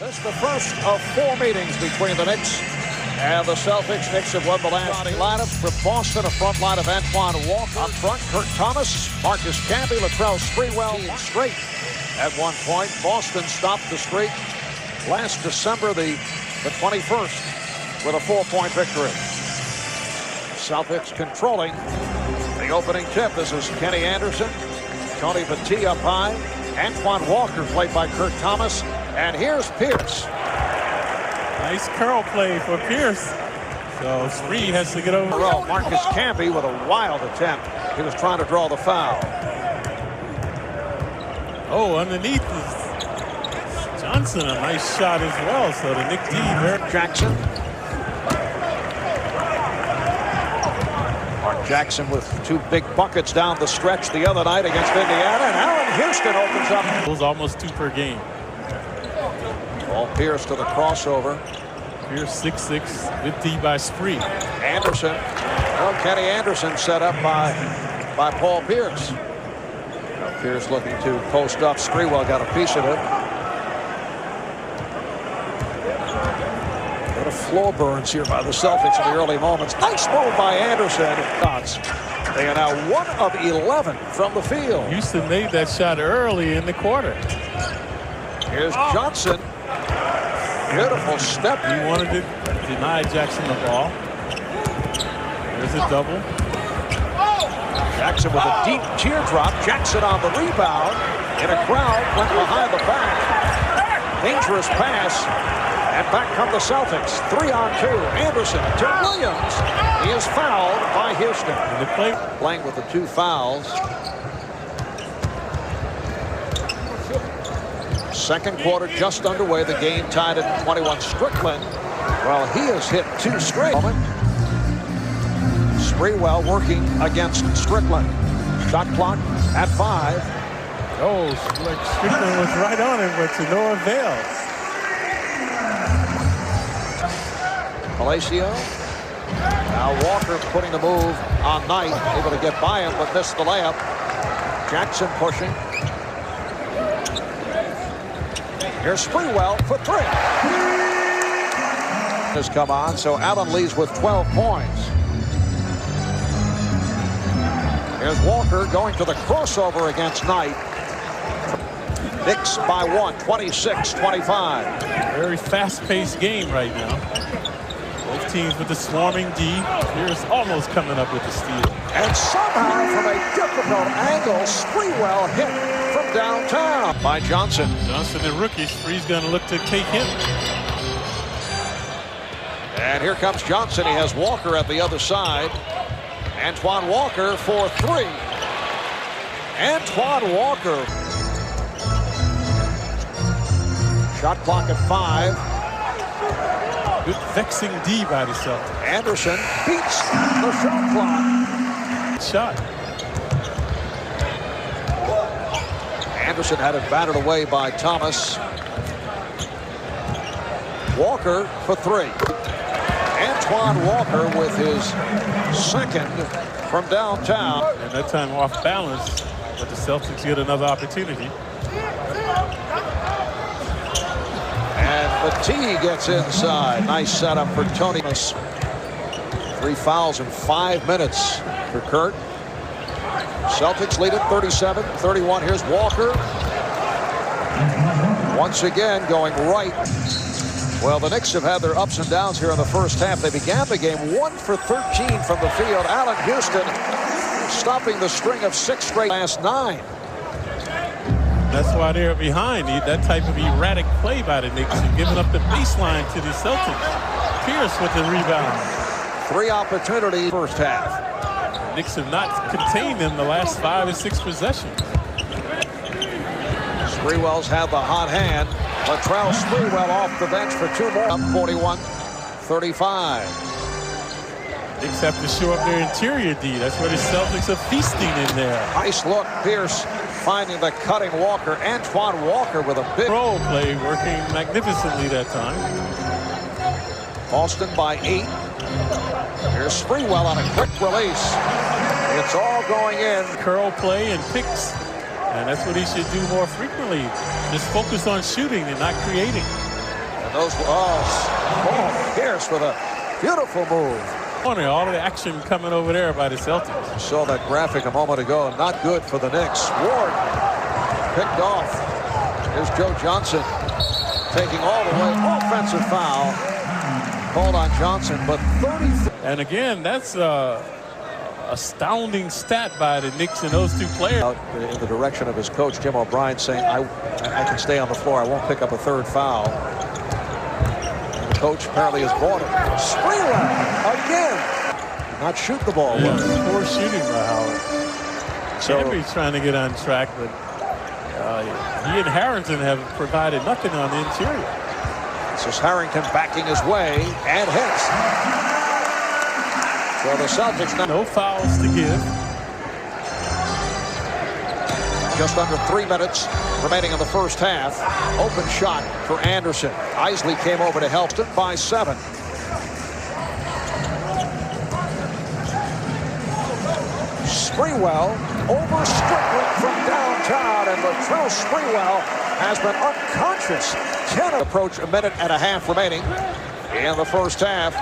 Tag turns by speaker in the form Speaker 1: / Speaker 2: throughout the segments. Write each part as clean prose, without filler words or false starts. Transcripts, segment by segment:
Speaker 1: This is the first of 4 meetings between the Knicks and the Celtics. Knicks have won the last starting lineups for Boston, a front line of Antoine Walker. Up front, Kurt Thomas, Marcus Camby, Latrell Sprewell straight. At one point, Boston stopped the streak last December the 21st with a 4-point victory. Celtics controlling the opening tip. This is Kenny Anderson, Tony Battie up high. Antoine Walker played by Kurt Thomas. And here's Pierce.
Speaker 2: Nice curl play for Pierce. So Reed has to get over.
Speaker 1: Marcus Camby with a wild attempt. He was trying to draw the foul.
Speaker 2: Oh, underneath is Johnson. A nice shot as well. So the Knicks lead.
Speaker 1: Jackson. Mark Jackson with 2 big buckets down the stretch the other night against Indiana. And Allen Houston opens up.
Speaker 2: It was almost 2 per game.
Speaker 1: Ball Pierce to the crossover.
Speaker 2: Pierce 6'6", good D by Spree.
Speaker 1: Anderson. Well, Kenny Anderson set up by Paul Pierce. Now Pierce looking to post up. Sprewell got a piece of it. What a floor burns here by the Celtics in the early moments. Nice move by Anderson. They are now 1 of 11 from the field.
Speaker 2: Houston made that shot early in the quarter.
Speaker 1: Here's Johnson. Beautiful step.
Speaker 2: He wanted to deny Jackson the ball. There's a double.
Speaker 1: Jackson with a deep teardrop. Jackson on the rebound. In a crowd, went behind the back. Dangerous pass. And back come the Celtics. 3-on-2. Anderson to Williams. He is fouled by Houston.
Speaker 2: And the
Speaker 1: playing with the 2 fouls. Second quarter just underway. The game tied at 21. Strickland, well, he has hit 2 straight. Sprewell working against Strickland. Shot clock at 5.
Speaker 2: Oh, Strickland was right on him, but to no avail.
Speaker 1: Palacio. Now Walker putting the move on Knight. Able to get by him, but missed the layup. Jackson pushing. Here's Sprewell for 3. Has come on, so Allen leads with 12 points. Here's Walker going to the crossover against Knight. Knicks by 1, 26-25.
Speaker 2: Very fast-paced game right now. Both teams with the swarming D. Here's almost coming up with the steal.
Speaker 1: And somehow, from a difficult angle, Sprewell hit from downtown by Johnson.
Speaker 2: Johnson, the rookie. Spree's going to look to take him.
Speaker 1: And here comes Johnson. He has Walker at the other side. Antoine Walker for 3. Antoine Walker. Shot clock at 5.
Speaker 2: Good vexing D by the Celtics.
Speaker 1: Anderson beats the shot clock.
Speaker 2: Shot.
Speaker 1: Anderson had it batted away by Thomas. Walker for 3. Antoine Walker with his 2nd from downtown.
Speaker 2: And that time off balance, but the Celtics get another opportunity.
Speaker 1: And Battie gets inside. Nice setup for Tony. 3 fouls in 5 minutes for Kurt. Celtics lead it 37-31. Here's Walker. Once again going right. Well, the Knicks have had their ups and downs here in the first half. They began the game 1 for 13 from the field. Allen Houston stopping the string of 6 straight last 9.
Speaker 2: That's why they're behind. That type of erratic play by the Knicks and giving up the baseline to the Celtics. Pierce with the rebound.
Speaker 1: 3 opportunities first half.
Speaker 2: Knicks have not contained them the last 5 and 6 possessions.
Speaker 1: Sprewell's had the hot hand. Latrell Sprewell off the bench for 2 more. Up 41-35.
Speaker 2: Knicks have to show up their interior D. That's where the Celtics are feasting in there.
Speaker 1: Nice look. Pierce finding the cutting Walker. Antoine Walker with a big
Speaker 2: role play working magnificently that time.
Speaker 1: Boston by 8. Here's Sprewell on a quick release. It's all going in.
Speaker 2: Curl play and picks. And that's what he should do more frequently. Just focus on shooting and not creating.
Speaker 1: And those, Pierce with a beautiful move.
Speaker 2: All of the action coming over there by the Celtics.
Speaker 1: Saw that graphic a moment ago. Not good for the Knicks. Ward picked off. Here's Joe Johnson taking all the way. Offensive foul called on Johnson, but 30.
Speaker 2: And again, that's astounding stat by the Knicks and those two players.
Speaker 1: Out in the direction of his coach, Jim O'Brien, saying, I can stay on the floor. I won't pick up a third foul. And the coach apparently has bought it. Sprewell again. Did not shoot the ball.
Speaker 2: Yeah, poor shooting by Howard.
Speaker 1: So
Speaker 2: Camby's trying to get on track, but he and Harrington have provided nothing on the interior.
Speaker 1: This is Harrington backing his way and hits. So the Celtics now.
Speaker 2: No fouls to give.
Speaker 1: Just under 3 minutes remaining in the first half. Open shot for Anderson. Isley came over to help him by 7. Sprewell over Strickland from downtown, and Latrell Sprewell has been unconscious. 10 approach, a minute and a half remaining in the first half.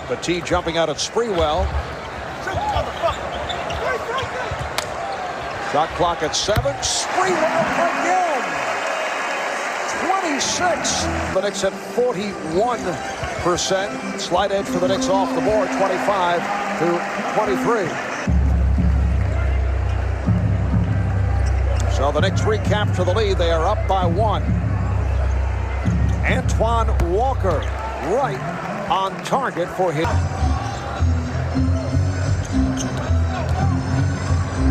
Speaker 1: Petit jumping out at Sprewell. Shot clock at 7. Sprewell again. 26. The Knicks at 41%. Slight edge for the Knicks off the board. 25 to 23. So the Knicks recapture the lead. They are up by 1. Antoine Walker right on target for him.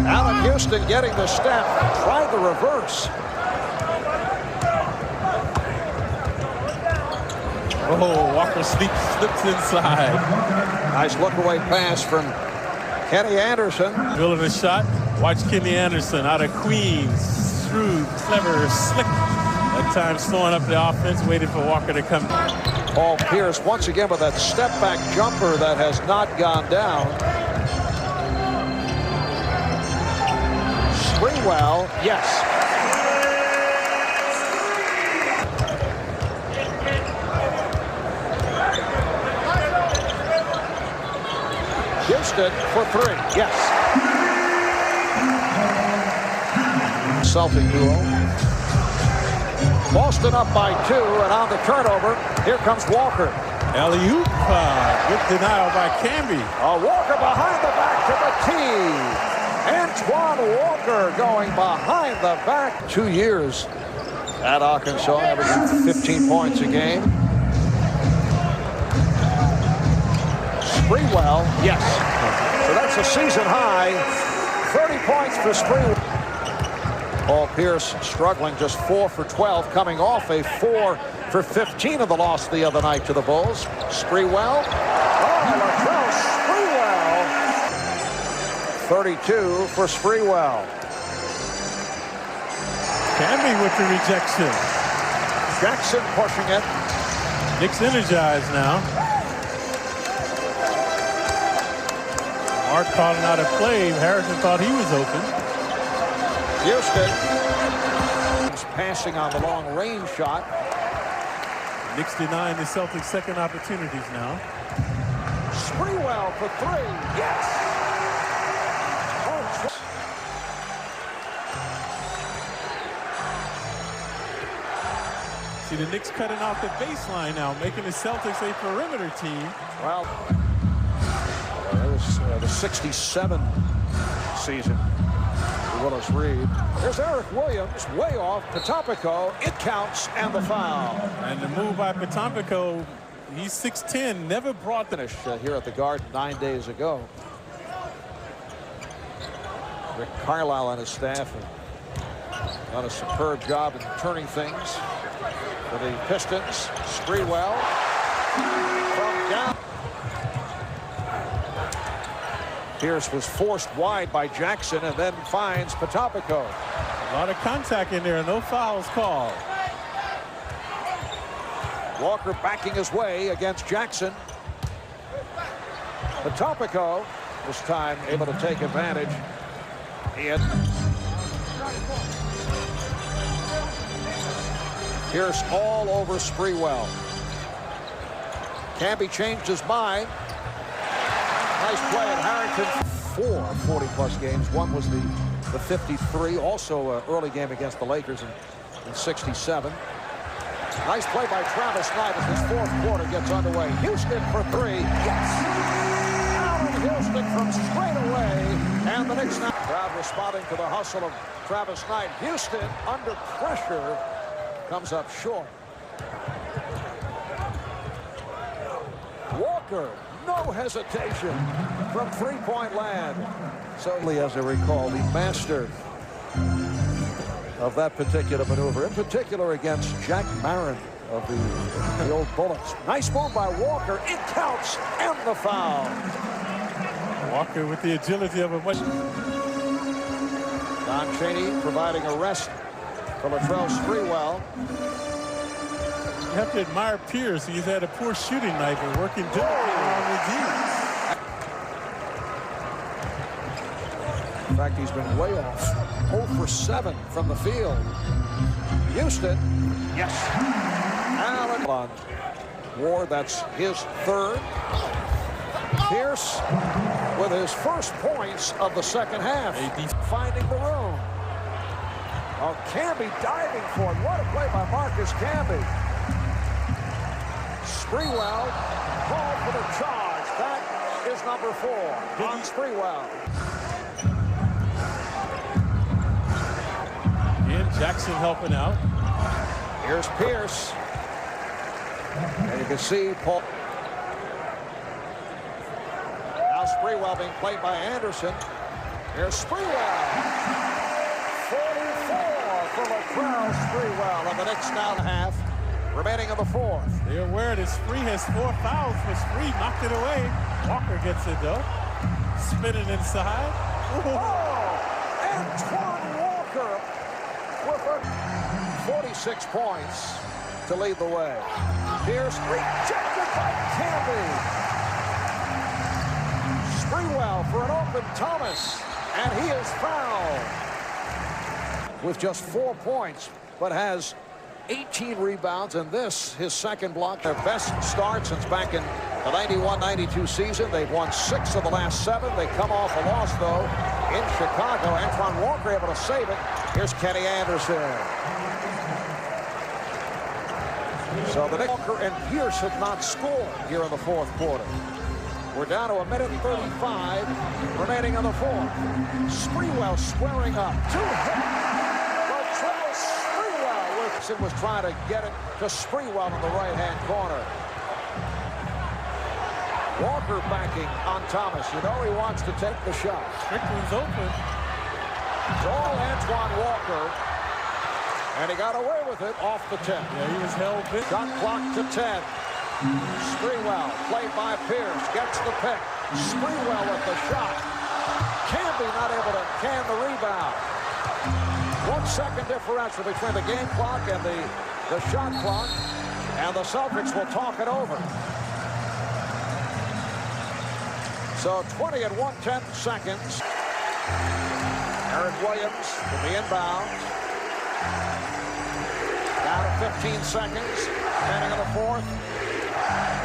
Speaker 1: Allen Houston getting the step. Tried the reverse.
Speaker 2: Oh, Walker slips inside.
Speaker 1: Nice look away pass from Kenny Anderson.
Speaker 2: Middle of the shot. Watch Kenny Anderson out of Queens. Shrewd, clever, slick. At times throwing up the offense, waiting for Walker to come.
Speaker 1: Paul Pierce once again with that step back jumper that has not gone down. Sprewell, yes. Houston for 3, yes. Celtic duo. Boston up by 2, and on the turnover, here comes Walker.
Speaker 2: Alley-oop, good denial by Camby.
Speaker 1: Walker behind the back to the tee. Antoine Walker going behind the back. 2 years at Arkansas, averaging 15 points a game. Sprewell, yes. So that's a season high. 30 points for Sprewell. Paul Pierce struggling, just 4 for 12, coming off a 4 for 15 of the loss the other night to the Bulls. Sprewell. Latrell Sprewell. 32 for Sprewell.
Speaker 2: Camby with the rejection.
Speaker 1: Jackson pushing it.
Speaker 2: Knicks energized now. Mark calling out a play. Harrison thought he was open.
Speaker 1: Houston passing on the long range shot.
Speaker 2: Knicks denying the Celtics second opportunities now.
Speaker 1: Sprewell for 3. Yes.
Speaker 2: See the Knicks cutting off the baseline now, making the Celtics a perimeter team.
Speaker 1: Well, it was the 67 season. Willis Reed. There's Eric Williams way off. Potapico, it counts, and the foul.
Speaker 2: And the move by Potapico, he's 6'10", never brought the
Speaker 1: finish here at the Garden 9 days ago. Rick Carlisle and his staff have done a superb job in turning things for the Pistons. Sprewell from down. Pierce was forced wide by Jackson and then finds Potapico.
Speaker 2: A lot of contact in there, no fouls called.
Speaker 1: Walker backing his way against Jackson. Potapico this time able to take advantage. Pierce all over Sprewell. Camby changed his mind. Nice play at Harrington. 4 40-plus games. One was the 53, also an early game against the Lakers in 67. Nice play by Travis Knight as his fourth quarter gets underway. Houston for 3. Yes! Allen Houston from straight away. And the Knicks now. Crowd responding to the hustle of Travis Knight. Houston under pressure comes up short. Walker, no hesitation from three-point land. So, as I recall, the master of that particular maneuver, in particular against Jack Marin of the old Bullets. Nice move by Walker. It counts, and the foul.
Speaker 2: Walker with the agility of a much.
Speaker 1: Don Chaney providing a rest for Latrell Sprewell.
Speaker 2: You have to admire Pierce. He's had a poor shooting night and working diligently on the
Speaker 1: In fact, he's been way off. 0 for 7 from the field. Houston. Yes. Allen. Ward, that's his third. Pierce with his first points of the second half. Finding the room. Oh, Camby diving for it. What a play by Marcus Camby. Sprewell called for the charge. That is number 4 on Sprewell.
Speaker 2: Jackson helping out.
Speaker 1: Here's Pierce. And you can see Paul. Now Sprewell being played by Anderson. Here's Sprewell. 44 for Latrell Sprewell. And the Knicks now half. Remaining in the fourth.
Speaker 2: They're aware that Spree has 4 fouls, but Spree knocked it away. Walker gets it though. Spinning inside.
Speaker 1: Oh! Antoine Walker with 46 points to lead the way. Pierce rejected by Camby. Sprewell for an open Thomas, and he is fouled with just 4 points, but has 18 rebounds, and this his second block. Their best start since back in the 91-92 season. They've won 6 of the last 7. They come off a loss though in Chicago. Antoine Walker able to save it. Here's Kenny Anderson. So the Walker and Pierce have not scored here in the fourth quarter. We're down to 1:35 remaining in the fourth. Sprewell squaring up. 2 hits. Latrell Sprewell. Wilson was trying to get it to Sprewell in the right-hand corner. Walker backing on Thomas. You know he wants to take the shot.
Speaker 2: Strickland's open.
Speaker 1: It's all Antoine Walker. And he got away with it off the 10.
Speaker 2: Yeah, he was held bit.
Speaker 1: Shot clock to 10. Sprewell, played by Pierce, gets the pick. Sprewell with the shot. Camby not able to can the rebound. 1 second differential between the game clock and the shot clock. And the Celtics will talk it over. So 20 and 1/10 seconds. Eric Williams with the inbound. Down to 15 seconds. Remaining in the fourth.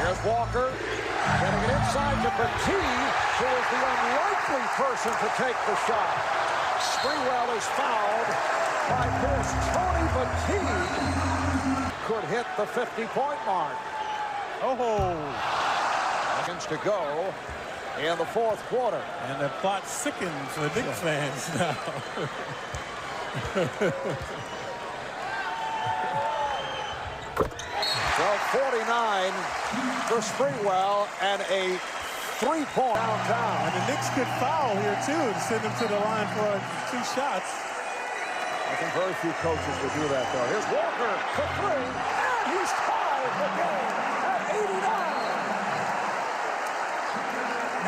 Speaker 1: Here's Walker. Getting it inside to Petit, who is the unlikely person to take the shot. Sprewell is fouled by Pierce. Tony Petit could hit the 50-point mark.
Speaker 2: Oh.
Speaker 1: Seconds to go in the fourth quarter.
Speaker 2: And the plot sickens the Knicks fans now.
Speaker 1: Well, 49 for Sprewell and a 3-point downtown.
Speaker 2: And the Knicks could foul here too and send them to the line for 2 shots.
Speaker 1: I think very few coaches would do that though. Here's Walker for 3, and he's tied the game at 89.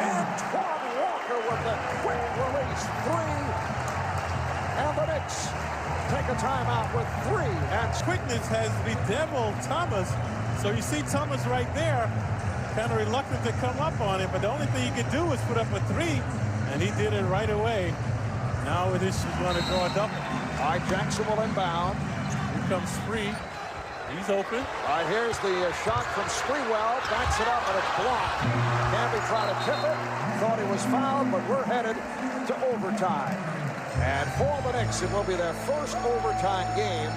Speaker 1: Antoine Walker with a quick release 3, and the Knicks take a timeout with 3. And
Speaker 2: Quickness has bedeviled Thomas. So you see Thomas right there, kind of reluctant to come up on it, but the only thing he could do was put up a 3, and he did it right away. Now with this, she's going to draw a double.
Speaker 1: All right, Jackson will inbound.
Speaker 2: Here comes Spree. He's open.
Speaker 1: All right, here's the shot from Sprewell. Backs it up, and it's blocked. Camby tried to tip it. Thought he was fouled, but we're headed to overtime. And for the Knicks, it will be their first overtime game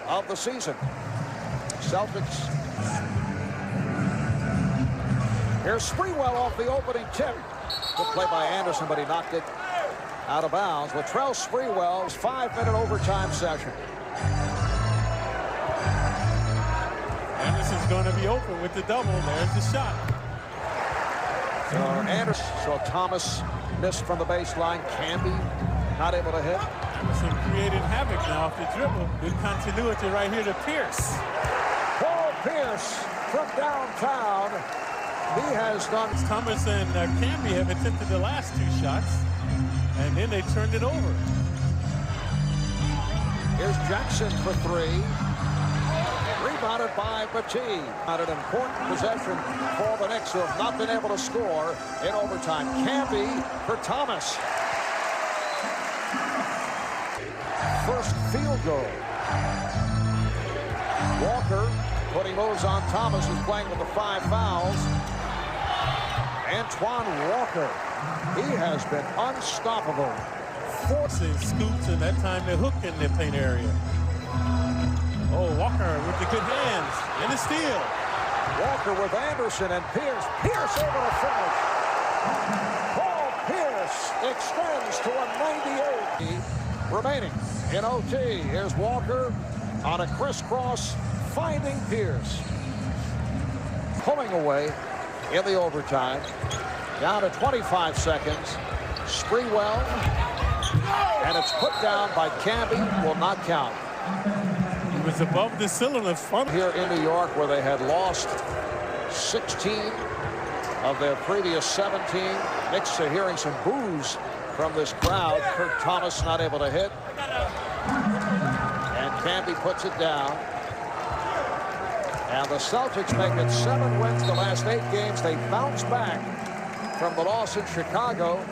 Speaker 1: of the season. Celtics. Here's Sprewell off the opening tip. Good play by Anderson, but he knocked it out of bounds. Latrell Sprewell's 5-minute overtime session.
Speaker 2: Anderson's going to be open with the double. There's the shot.
Speaker 1: So Anderson, so Thomas missed from the baseline. Camby not able to hit.
Speaker 2: Anderson created havoc now off the dribble. Good continuity right here to Pierce.
Speaker 1: Paul Pierce from downtown. He has done.
Speaker 2: Thomas and Camby have attempted the last two shots, and then they turned it over.
Speaker 1: Here's Jackson for three. Rebounded by Batee. Not an important possession for the Knicks, who have not been able to score in overtime. Camby for Thomas. First field goal. Walker putting moves on Thomas, who's playing with the 5 fouls. Antoine Walker. He has been unstoppable.
Speaker 2: Forcing scoops, and that time they hook in the paint area. Oh, Walker with the good hands and the steal.
Speaker 1: Walker with Anderson and Pierce. Pierce able to finish. Paul Pierce extends to a 98 remaining in OT. Here's Walker on a crisscross, finding Pierce. Pulling away in the overtime. Down to 25 seconds. Sprewell. And it's put down by Camby. Will not count.
Speaker 2: He was above the cylinder front.
Speaker 1: Here in New York, where they had lost 16 of their previous 17. Knicks are hearing some boos from this crowd. Kurt Thomas not able to hit. And Camby puts it down. And the Celtics make it 7 wins the last 8 games. They bounce back from the loss in Chicago.